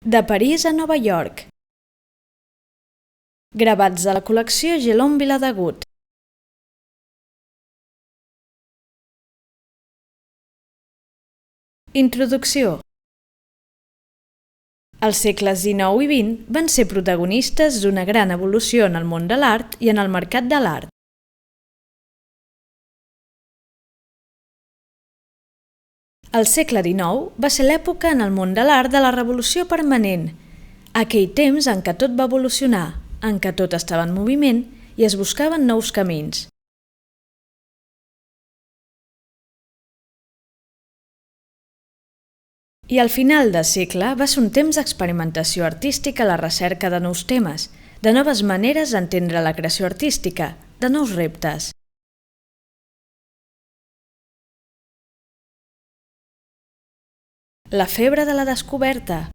De París a Nova York. Gravats de la col·lecció Gelon Viladegut. Introducció. Els segles XIX i XX van ser protagonistes d'una gran evolució en el món de l'art i en el mercat de l'art. El segle XIX va ser l'època en el món de l'art de la revolució permanent, aquell temps en què tot va evolucionar, en què tot estava en moviment i es buscaven nous camins. I al final del segle va ser un temps d'experimentació artística a la recerca de nous temes, de noves maneres d'entendre la creació artística, de nous reptes. La febre de la descoberta.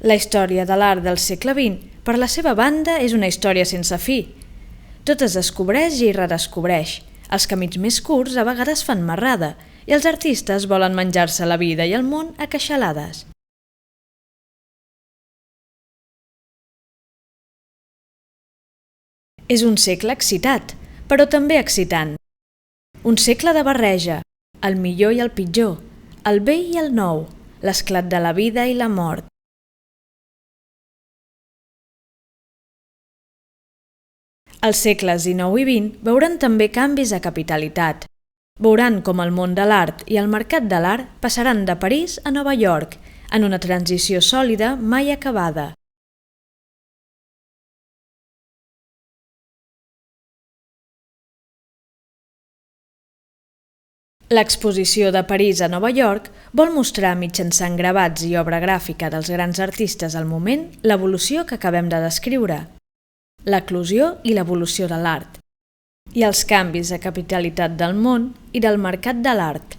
La història de l'art del segle XX, per la seva banda, és una història sense fi. Tot es descobreix i redescobreix. Els camins més curts a vegades fan marrada i els artistes volen menjar-se la vida i el món a queixalades. És un segle excitat, però també excitant. Un segle de barreja, el millor i el pitjor, el vell i el nou, l'esclat de la vida i la mort. Els segles XIX i XX veuran també canvis de capitalitat. Veuran com el món de l'art i el mercat de l'art passaran de París a Nova York, en una transició sòlida mai acabada. L'exposició de París a Nova York vol mostrar mitjançant gravats i obra gràfica dels grans artistes al moment l'evolució que acabem de descriure, l'eclosió i l'evolució de l'art, i els canvis de capitalitat del món i del mercat de l'art.